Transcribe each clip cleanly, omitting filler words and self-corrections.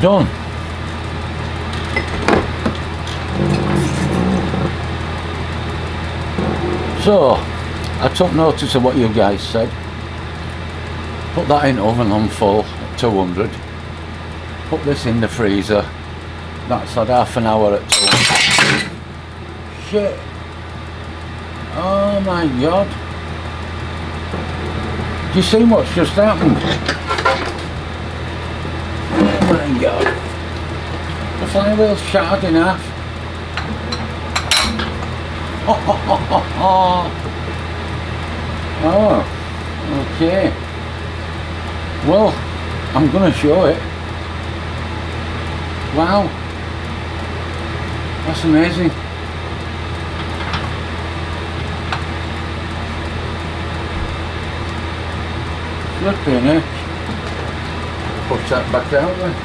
done. So I took notice of what you guys said. Put that in oven on full at 200. Put this in the freezer. That's had half an hour at 200. Shit. Oh my god. Do you see what's just happened? Oh my god. The flywheel's shattered in half. Oh, okay. Well, I'm gonna show it. Wow. That's amazing. Flipping heck. Push that back out there.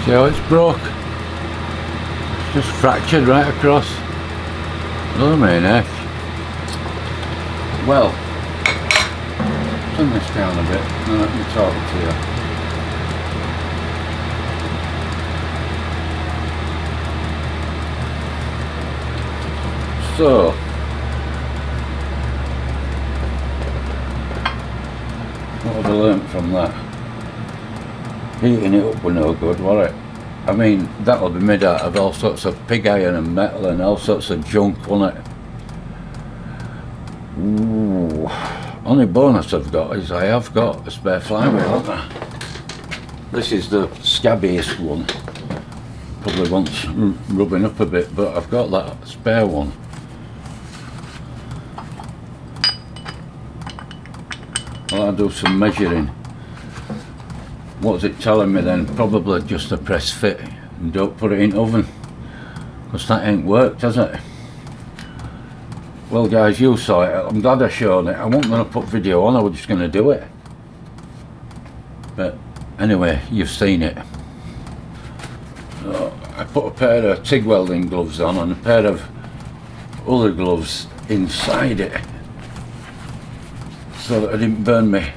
See how it's broke? It's just fractured right across. Looming heck. Well, turn this down a bit and let me talk to you. So, what have I learnt from that? Heating it up was no good, was it? I mean, that'll be made out of all sorts of pig iron and metal and all sorts of junk, won't it? Ooh. Only bonus I've got is I have got a spare flywheel, haven't I? This is the scabbiest one. Probably wants rubbing up a bit, but I've got that spare one. I'll do some measuring. What's it telling me then? Probably just a press fit and don't put it in oven, because that ain't worked, has it? Well guys, you saw it. I'm glad I showed it. I wasn't going to put video on, I was just going to do it. But anyway, you've seen it. So I put a pair of TIG welding gloves on and a pair of other gloves inside it so that I didn't burn my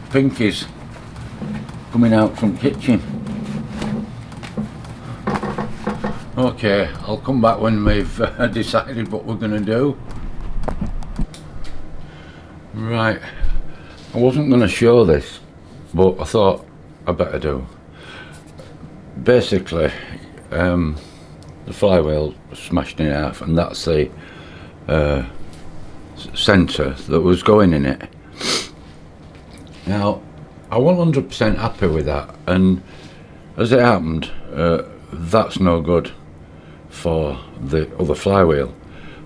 pinkies coming out from kitchen. Okay, I'll come back when we've decided what we're going to do. Right, I wasn't going to show this, but I thought I better do. Basically, the flywheel smashed in half, and that's the centre that was going in it. Now, I wasn't 100% happy with that, and as it happened, that's no good for the other flywheel,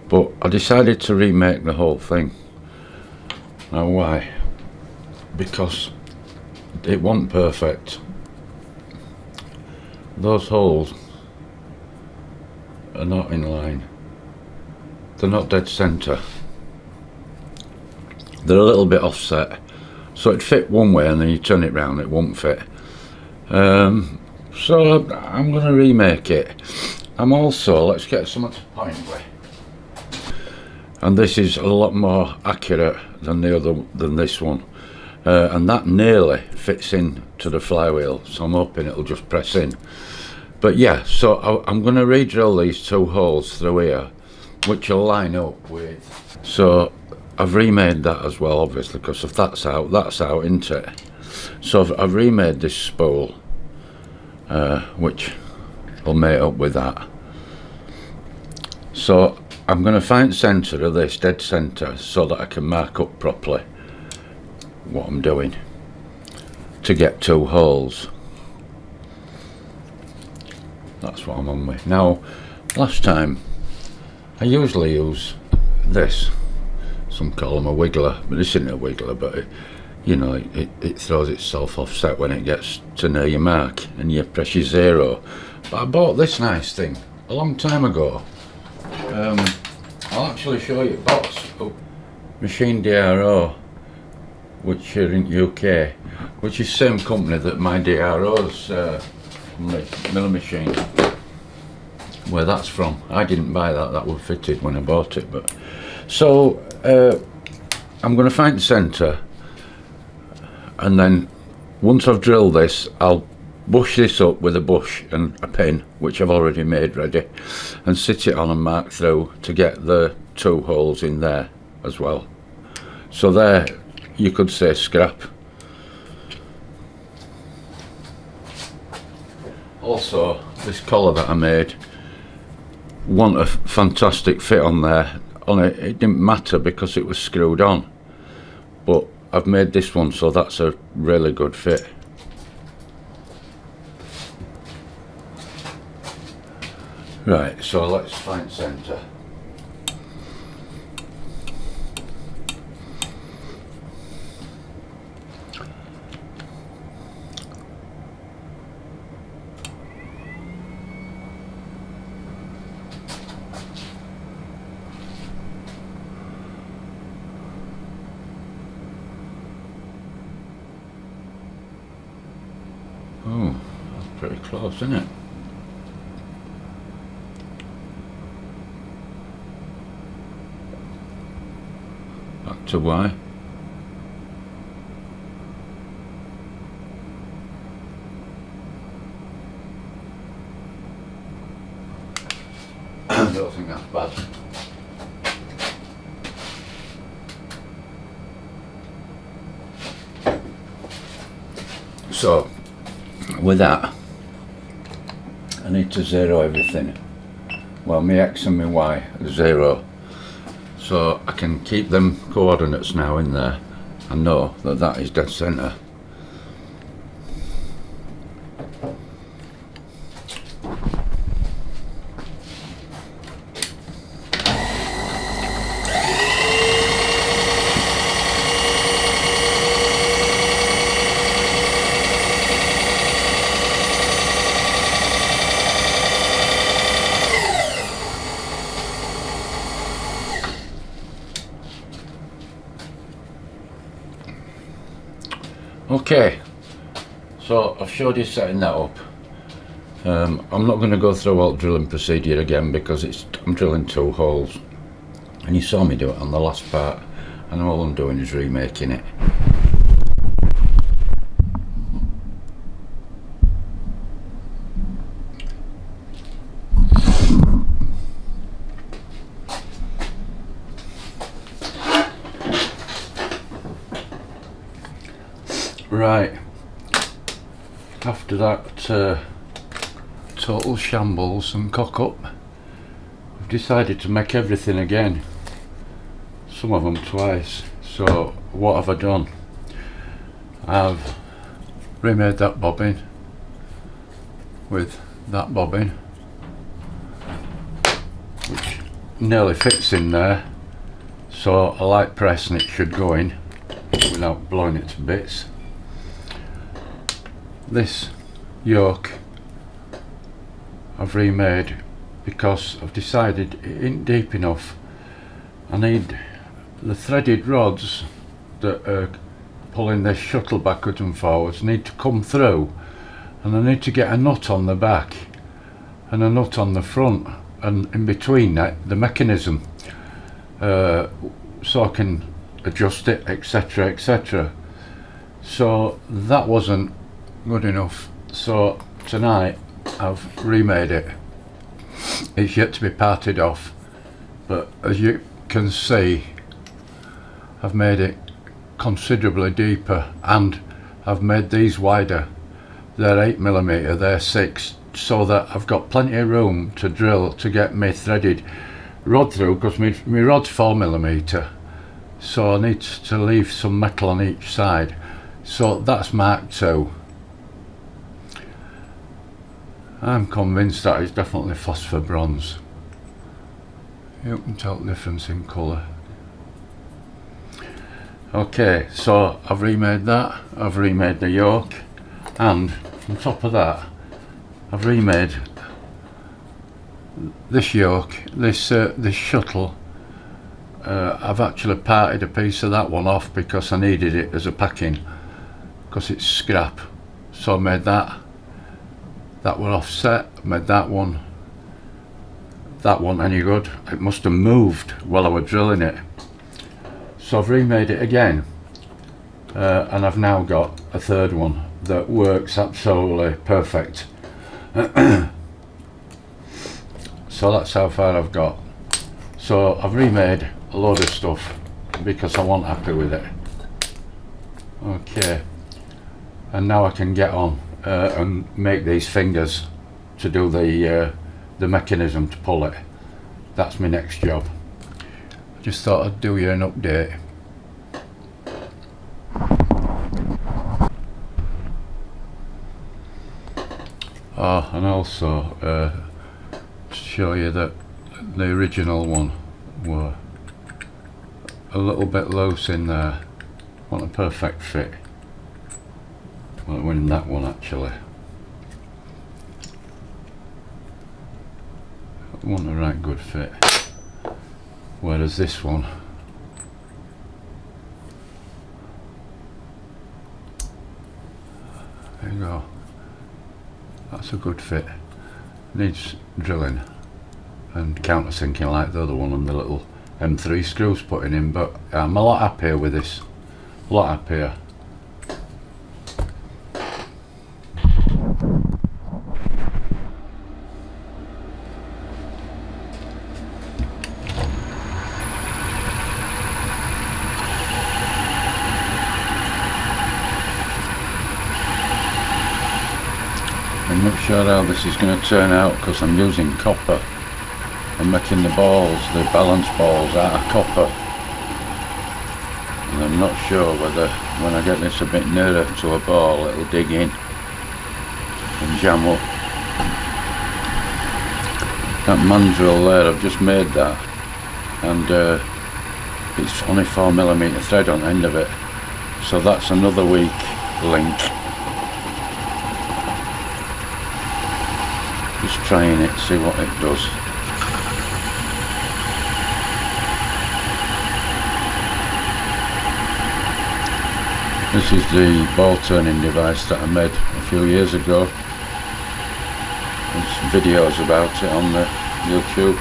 but I decided to remake the whole thing. Now why? Because it wasn't perfect. Those holes are not in line. They're not dead centre. They're a little bit offset. So it'd fit one way and then you turn it round, it won't fit. So I'm going to remake it. I'm also, let's get something to point with. And this is a lot more accurate than this one. And that nearly fits in to the flywheel, so I'm hoping it'll just press in. But yeah, so I'm going to re-drill these two holes through here which will line up with. So I've remade that as well, obviously, because if that's out, isn't it? So I've remade this spool, which will mate up with that. So I'm going to find centre of this, dead centre, so that I can mark up properly what I'm doing to get 2 holes. That's what I'm on with. Now, last time I usually use this, some call them a wiggler, but this isn't a wiggler, but it throws itself offset when it gets to near your mark and you press your 0. But I bought this nice thing a long time ago. I'll actually show you box. Machine DRO, which are in UK, which is the same company that my DRO's milling machine, where that's from. I didn't buy that, that was fitted when I bought it. But so I'm going to find the centre, and then once I've drilled this, I'll bush this up with a bush and a pin, which I've already made ready, and sit it on and mark through to get the 2 holes in there as well. So there, you could say scrap. Also, this collar that I made, want a fantastic fit on there. It didn't matter because it was screwed on, but I've made this one, so that's a really good fit. Right, so let's find centre. Oh, that's pretty close, isn't it? Back to Y. I don't think that's bad. So with that, I need to 0 everything. Well, my X and my Y are 0, so I can keep them coordinates now in there and know that that is dead centre. Okay, so I've showed you setting that up. I'm not going to go through all the drilling procedure again because I'm drilling 2 holes, and you saw me do it on the last part, and all I'm doing is remaking it. Right, after that total shambles and cock up, I've decided to make everything again, some of them twice. So what have I done? I've remade that bobbin with that bobbin, which nearly fits in there, so a light press and it should go in without blowing it to bits. This yoke I've remade because I've decided it ain't deep enough. I need the threaded rods that are pulling this shuttle backwards and forwards need to come through, and I need to get a nut on the back and a nut on the front, and in between that the mechanism, so I can adjust it, etc, etc. So that wasn't good enough, so tonight I've remade it. It's yet to be parted off, but as you can see, I've made it considerably deeper, and I've made these wider. They're 8mm, they're 6, so that I've got plenty of room to drill to get my threaded rod through, because my rod's 4mm, so I need to leave some metal on each side. So that's Mark II. I'm convinced that is definitely phosphor bronze. You can tell the difference in colour. Okay, so I've remade that, I've remade the yoke, and on top of that I've remade this yoke, this shuttle. I've actually parted a piece of that one off because I needed it as a packing, because it's scrap. So I made that one offset, made that one any good. It must have moved while I was drilling it. So I've remade it again, and I've now got a third one that works absolutely perfect. So that's how far I've got. So I've remade a load of stuff because I wasn't happy with it. Okay, and now I can get on and make these fingers to do the mechanism to pull it. That's my next job. I just thought I'd do you an update. Oh, and also to show you that the original one were a little bit loose in there. Want a perfect fit. Well, it went in that one actually. Want a right good fit. Whereas this one, there you go. That's a good fit. Needs drilling and countersinking like the other one and the little M3 screws putting in, but I'm a lot happier with this. A lot happier. I'm not sure how this is going to turn out because I'm using copper. I'm making the balls, the balance balls, out of copper. And I'm not sure whether when I get this a bit nearer to a ball it'll dig in and jam up. That mandrel there, I've just made that, and it's only 4mm thread on the end of it. So that's another weak link. Just trying it, see what it does. This is the ball turning device that I made a few years ago. There's videos about it on the YouTube.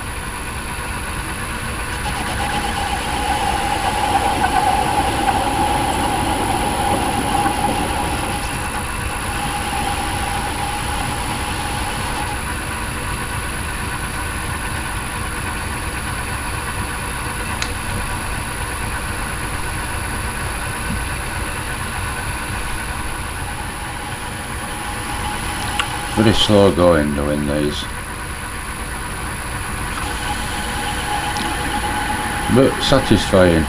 Pretty slow going doing these, but satisfying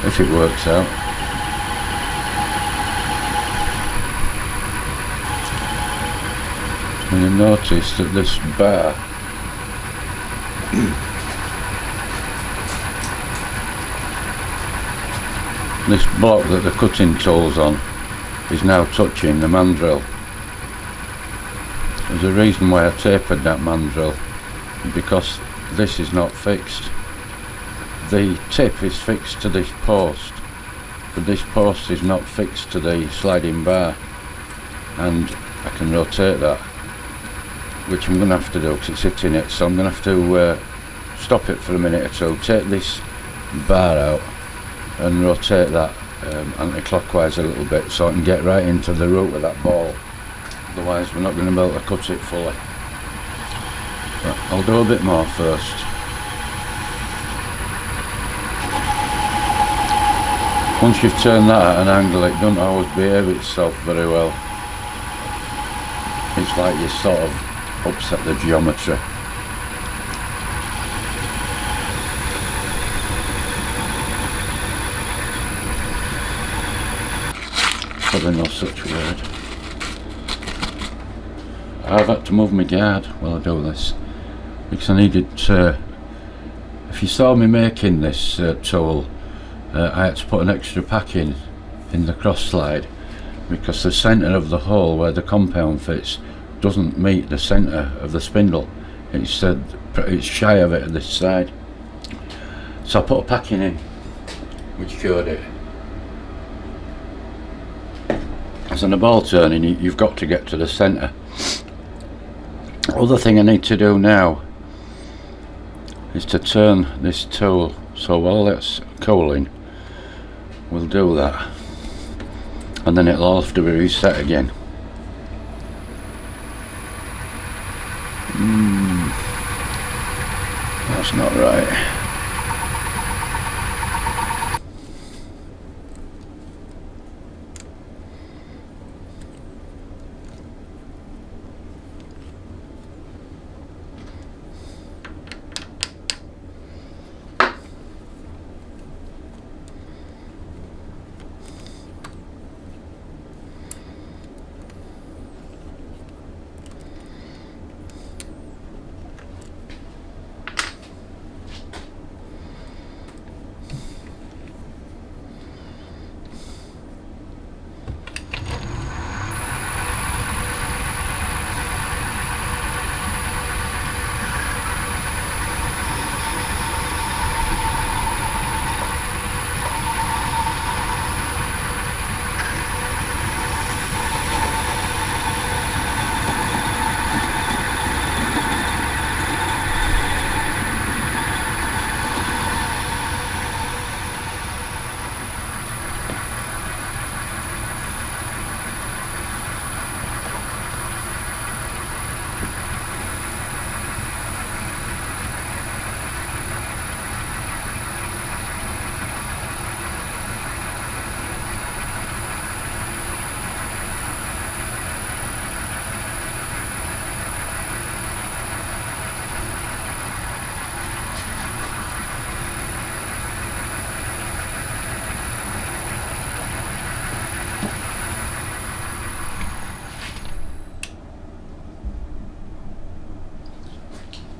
if it works out. And you notice that this bar this block that the cutting tool's on is now touching the mandrel. There's a reason why I tapered that mandrel, because this is not fixed. The tip is fixed to this post, but this post is not fixed to the sliding bar, and I can rotate that, which I'm going to have to do because it's hitting it. So I'm going to have to stop it for a minute or two, take this bar out and rotate that anti-clockwise a little bit so I can get right into the root of that ball. Otherwise we're not going to be able to cut it fully. But I'll do a bit more first. Once you've turned that at an angle, it doesn't always behave itself very well. It's like you sort of upset the geometry. Probably no such word. I've had to move my guard while I do this because I needed if you saw me making this tool, I had to put an extra pack in the cross slide because the centre of the hole where the compound fits doesn't meet the centre of the spindle. It's shy of it at this side, so I put a packing in which cured it. As in a ball turning, you've got to get to the centre. Other thing I need to do now is to turn this tool, so while it's cooling we'll do that, and then it'll all have to be reset again. That's not right.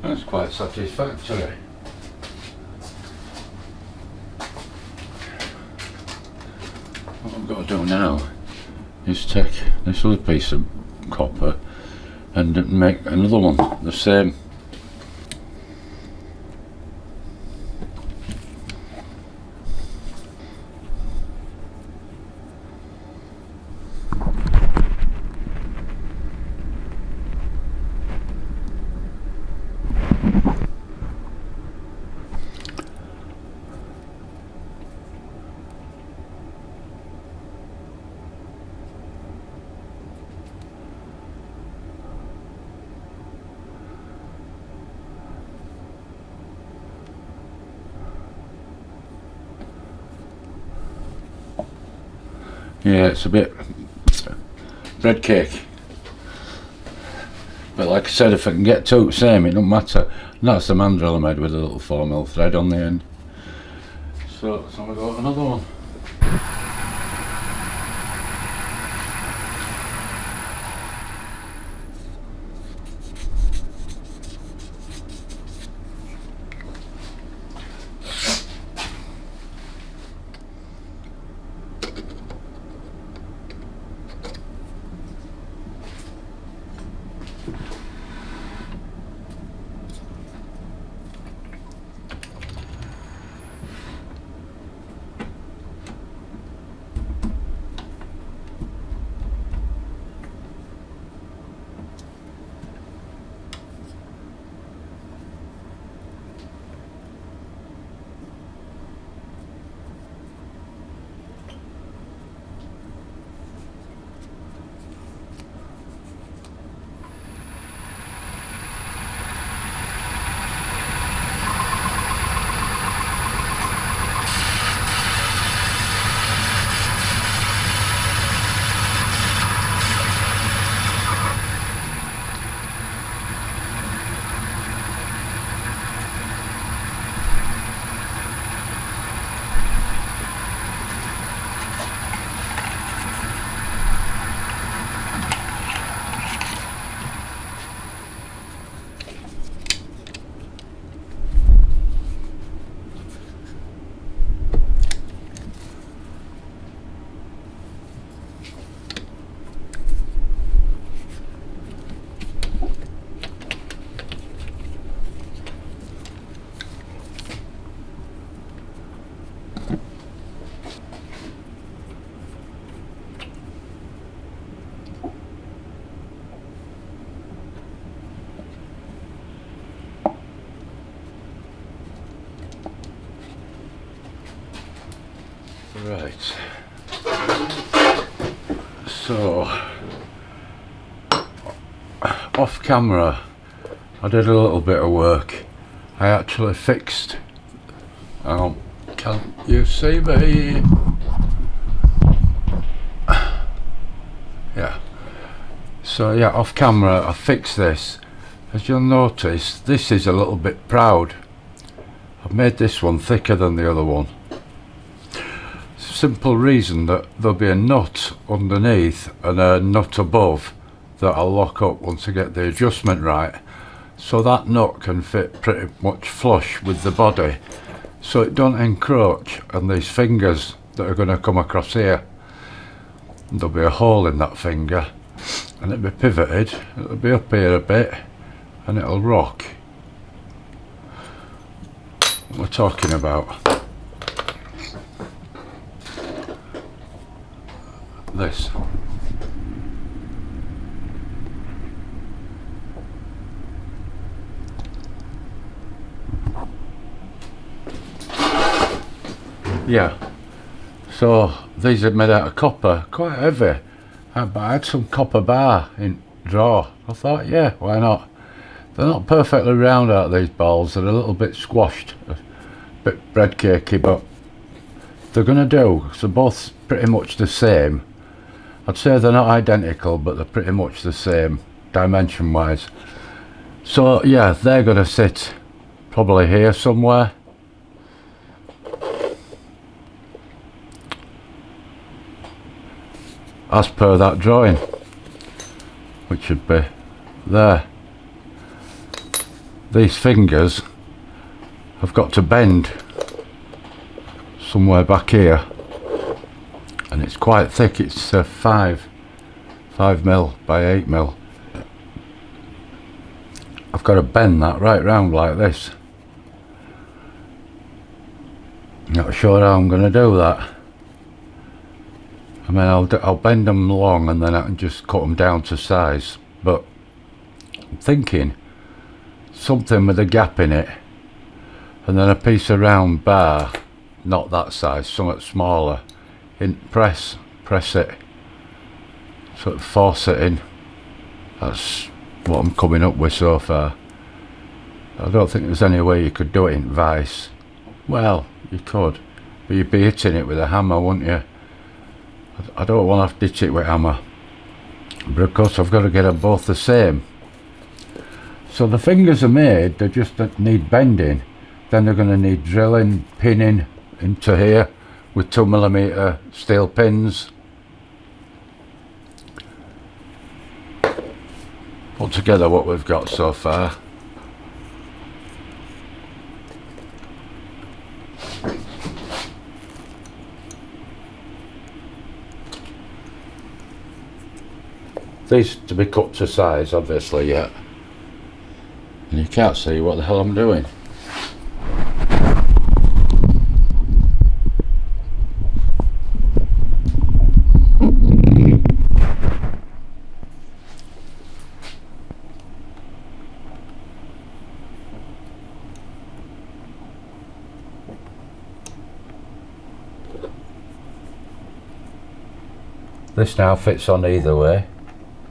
That's quite satisfactory. What I've got to do now is take this other piece of copper and make another one the same. Yeah, it's a bit bread cake, but like I said, if I can get two the same, it don't matter. And that's the mandrel I made with a little 4mm thread on the end. So we got another one. Right, so off camera I did a little bit of work. I actually fixed, can you see me? Yeah, so yeah, off camera I fixed this. As you'll notice, this is a little bit proud. I've made this one thicker than the other one. Simple reason that there'll be a nut underneath and a nut above that I'll lock up once I get the adjustment right, so that nut can fit pretty much flush with the body, so it don't encroach on these fingers that are going to come across here. And there'll be a hole in that finger and it'll be pivoted, it'll be up here a bit and it'll rock. What we're talking about, this. Yeah, so these are made out of copper, quite heavy, but I had some copper bar in drawer. I thought, yeah, why not? They're not perfectly round out, these balls, they're a little bit squashed, a bit bread cakey, but they're gonna do. So both pretty much the same. I'd say they're not identical, but they're pretty much the same dimension wise. So yeah, they're gonna sit probably here somewhere. As per that drawing, which should be there. These fingers have got to bend somewhere back here, and it's quite thick. It's 5 mil by 8 mil. I've got to bend that right round like this. Not sure how I'm going to do that. I mean, I'll bend them long and then I can just cut them down to size, but I'm thinking something with a gap in it, and then a piece of round bar, not that size, somewhat smaller, press it, sort of force it in. That's what I'm coming up with so far. I don't think there's any way you could do it in vice. Well, you could, but you'd be hitting it with a hammer, wouldn't you? I don't want to ditch it with hammer, but of course I've got to get them both the same. So the fingers are made, they just need bending, then they're going to need drilling, pinning into here with 2mm steel pins. Put together what we've got so far. These to be cut to size, obviously, yeah. And you can't see what the hell I'm doing. This now fits on either way,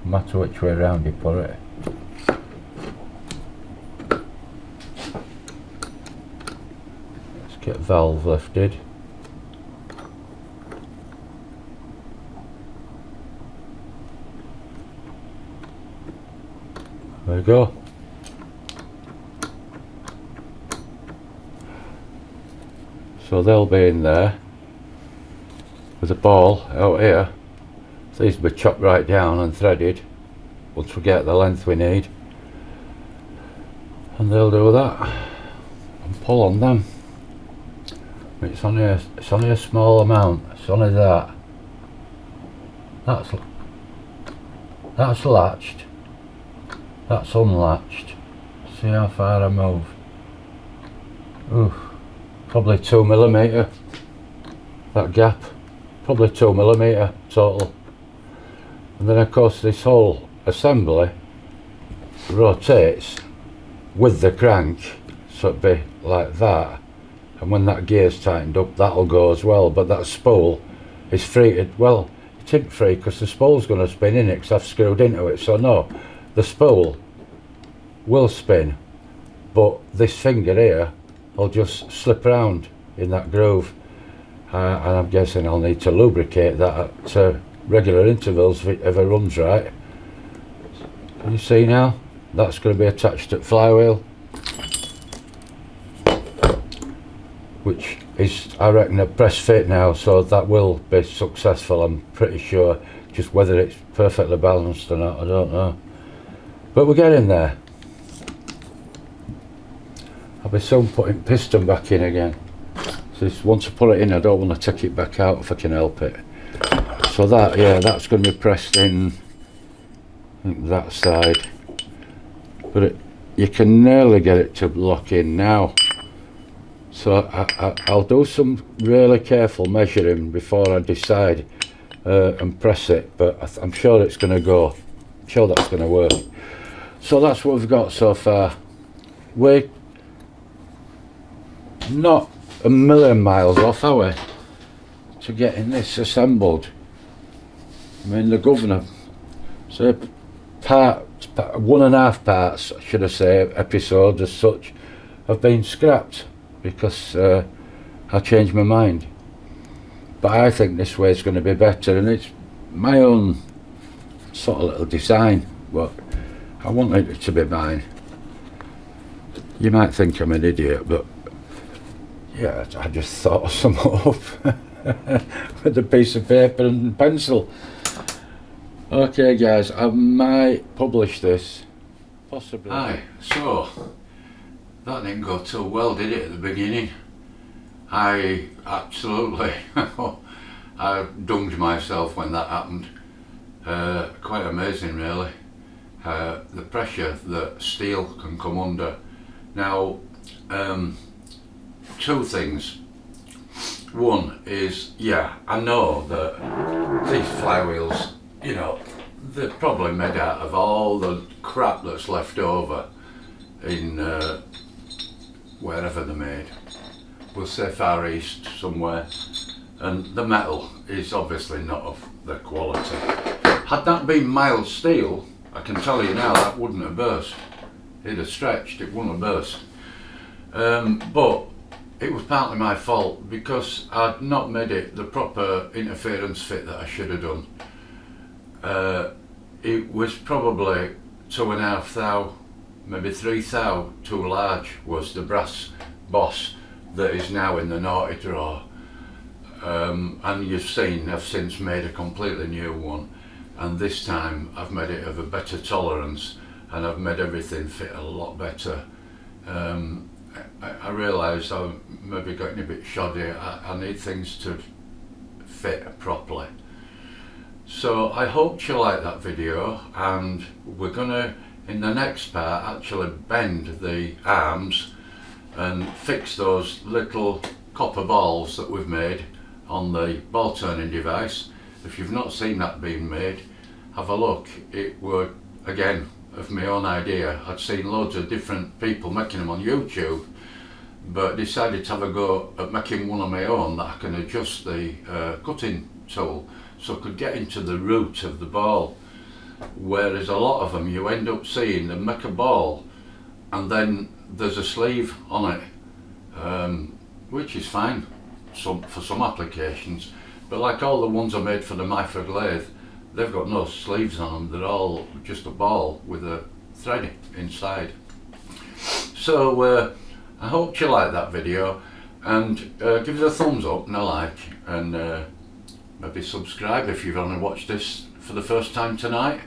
no matter which way around you put it. Let's get valve lifted. There we go. So they'll be in there with a ball out here. These will be chopped right down and threaded once we get the length we need, and they'll do that and pull on them. It's only a small amount. It's only that. That's latched. That's unlatched. See how far I move. Ooh, probably 2mm. That gap, probably 2mm total. And then of course this whole assembly rotates with the crank, so it'd be like that, and when that gear's tightened up, that'll go as well. But that spool is free. Well, it isn't free because the spool's going to spin in it because I've screwed into it. So no, the spool will spin, but this finger here will just slip around in that groove. And I'm guessing I'll need to lubricate that at regular intervals if it ever runs right. Can you see now? That's going to be attached to the flywheel, which is, I reckon, a press fit now, so that will be successful, I'm pretty sure. Just whether it's perfectly balanced or not, I don't know. But we're getting there. I'll be soon putting piston back in again. So once I put it in, I don't want to take it back out if I can help it. So that, yeah, that's going to be pressed in, I think, that side. But you can nearly get it to lock in now. So I'll do some really careful measuring before I decide and press it. But I'm sure it's going to go. I'm sure that's going to work. So that's what we've got so far. We're not a million miles off, are we, to getting this assembled. I mean, the governor, so part 1.5 parts, should I say, episodes as such, have been scrapped because I changed my mind. But I think this way is going to be better, and it's my own sort of little design, but I want it to be mine. You might think I'm an idiot, but yeah, I just thought of some up with a piece of paper and pencil. Okay guys, I might publish this, possibly. Aye, so that didn't go too well, did it, at the beginning? I absolutely, I dunged myself when that happened. Quite amazing really, the pressure that steel can come under. Now, two things. One is, yeah, I know that these flywheels, you know, they're probably made out of all the crap that's left over in wherever they're made. We'll say Far East somewhere, and the metal is obviously not of the quality. Had that been mild steel, I can tell you now that wouldn't have burst. It'd have stretched, it wouldn't have burst. But it was partly my fault because I'd not made it the proper interference fit that I should have done. It was probably 2.5 thou, maybe 3 thou too large was the brass boss that is now in the naughty drawer. And you've seen I've since made a completely new one, and this time I've made it of a better tolerance and I've made everything fit a lot better. I realised I'm maybe getting a bit shoddy. I need things to fit properly. So I hope you like that video, and we're gonna, in the next part, actually bend the arms and fix those little copper balls that we've made on the ball turning device. If you've not seen that being made, have a look. It were, again, of my own idea. I'd seen loads of different people making them on YouTube, but decided to have a go at making one of my own that I can adjust the cutting tool so I could get into the root of the ball. Whereas a lot of them you end up seeing them make a ball and then there's a sleeve on it, which is fine for some applications, but like all the ones I made for the Myford lathe, they've got no sleeves on them. They're all just a ball with a thread inside. So I hope you like that video, and give us a thumbs up and a like, and maybe subscribe if you've only watched this for the first time tonight.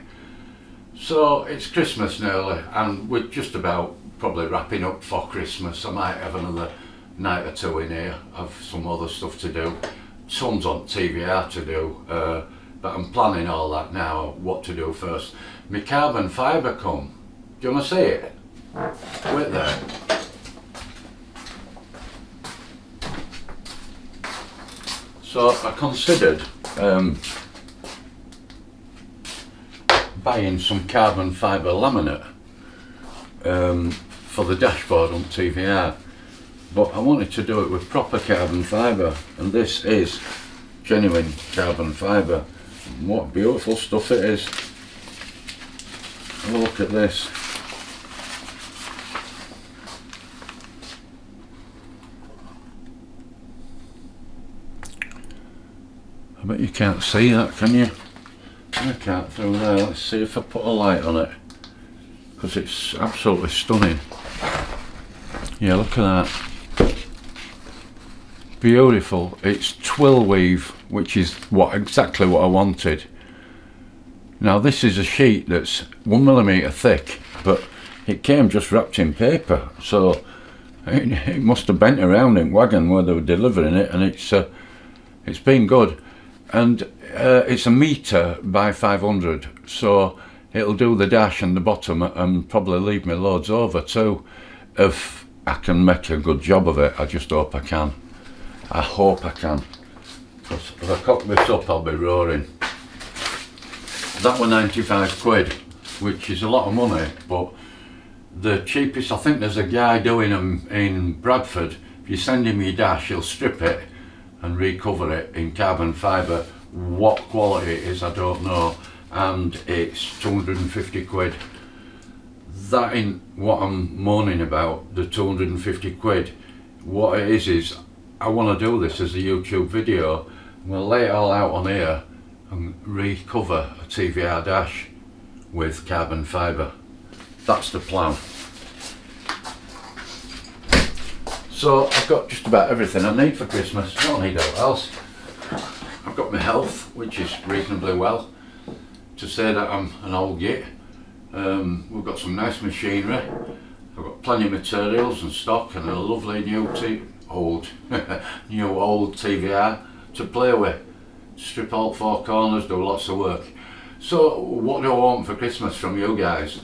So it's Christmas nearly, and we're just about probably wrapping up for Christmas. I might have another night or two in here, have some other stuff to do, tons on TVR to do, but I'm planning all that now, what to do first. My carbon fibre come. Do you want to see it? Wait there. So I considered buying some carbon fibre laminate for the dashboard on TVR, but I wanted to do it with proper carbon fibre, and this is genuine carbon fibre. What beautiful stuff it is. Have a look at this. I bet you can't see that, can you? I can't through there. Let's see if I put a light on it, because it's absolutely stunning. Yeah, look at that. Beautiful. It's twill weave, which is exactly what I wanted. Now this is a sheet that's 1mm thick, but it came just wrapped in paper, so it must have bent around in wagon where they were delivering it, and it's been good. And it's 1 metre by 500, so it'll do the dash and the bottom and probably leave me loads over too. If I can make a good job of it, I just hope I can. I hope I can. Because if I cock this up, I'll be roaring. That were 95 quid, which is a lot of money, but the cheapest, I think there's a guy doing them in Bradford. If you send him your dash, he'll strip it and recover it in carbon fibre. What quality it is, I don't know, and it's 250 quid. That ain't what I'm moaning about, the 250 quid. What it is I want to do this as a YouTube video. We'll lay it all out on here and recover a TVR dash with carbon fibre. That's the plan. So I've got just about everything I need for Christmas. I don't need what else. I've got my health, which is reasonably well, to say that I'm an old git. We've got some nice machinery. I've got plenty of materials and stock, and a lovely new old TVR to play with. Strip all 4 corners, do lots of work. So what do I want for Christmas from you guys?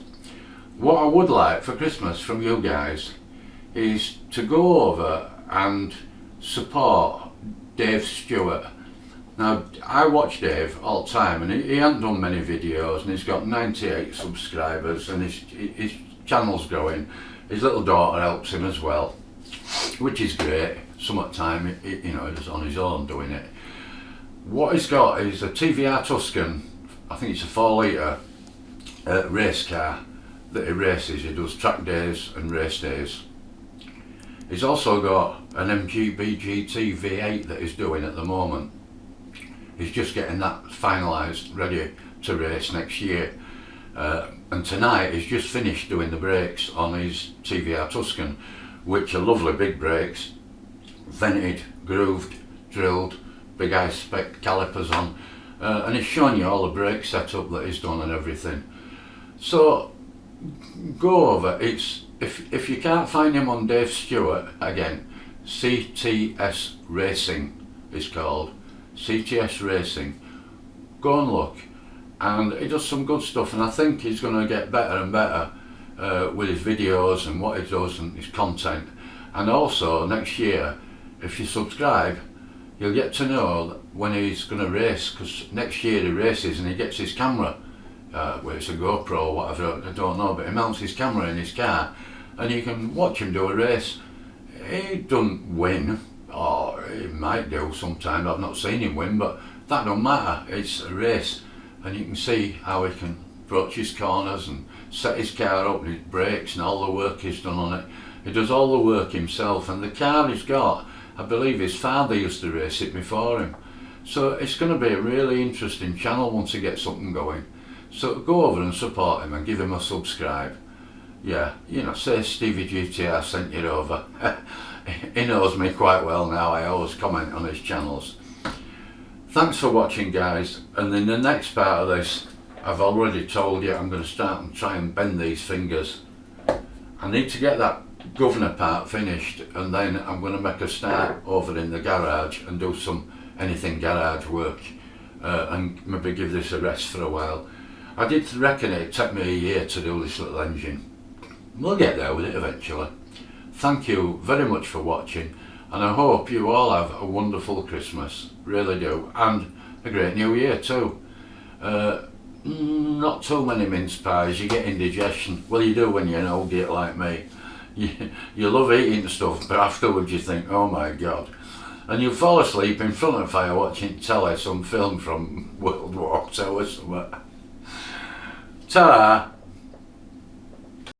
What I would like for Christmas from you guys is to go over and support Dave Stewart. Now, I watch Dave all the time, and he hasn't done many videos, and he's got 98 subscribers, and his channel's growing. His little daughter helps him as well, which is great. Some of the time, he's on his own doing it. What he's got is a TVR Tuscan. I think it's a 4 litre race car that he races. He does track days and race days. He's also got an MGB GT V8 that he's doing at the moment. He's just getting that finalised, ready to race next year. And tonight he's just finished doing the brakes on his TVR Tuscan, which are lovely big brakes, vented, grooved, drilled, big high spec calipers on, and he's showing you all the brake setup that he's done and everything. So go over. It's if you can't find him on Dave Stewart, again, CTS Racing is called. CTS Racing. Go and look, and he does some good stuff, and I think he's going to get better and better with his videos and what he does and his content. And also next year, if you subscribe, you'll get to know when he's going to race, because next year he races and he gets his camera, whether it's a GoPro or whatever, I don't know, but he mounts his camera in his car and you can watch him do a race. He doesn't win, or he might do sometime, I've not seen him win, but that don't matter. It's a race, and you can see how he can approach his corners and set his car up and his brakes and all the work he's done on it. He does all the work himself, and the car he's got, I believe his father used to race it before him. So it's going to be a really interesting channel once he gets something going. So go over and support him and give him a subscribe. Yeah, say Stevie GTR sent you over. He knows me quite well now. I always comment on his channels. Thanks for watching, guys, and in the next part of this, I've already told you I'm going to start and try and bend these fingers. I need to get that governor part finished, and then I'm going to make a start over in the garage and do some anything garage work, and maybe give this a rest for a while. I did reckon it'd take me a year to do this little engine. We'll get there with it eventually. Thank you very much for watching, and I hope you all have a wonderful Christmas, really do, and a great new year too. Not too many mince pies, you get indigestion. Well, you do when you're an old git like me. you love eating stuff, but afterwards you think, oh my God. And you fall asleep in front of a fire watching telly, some film from World War II or something. Ta-ra!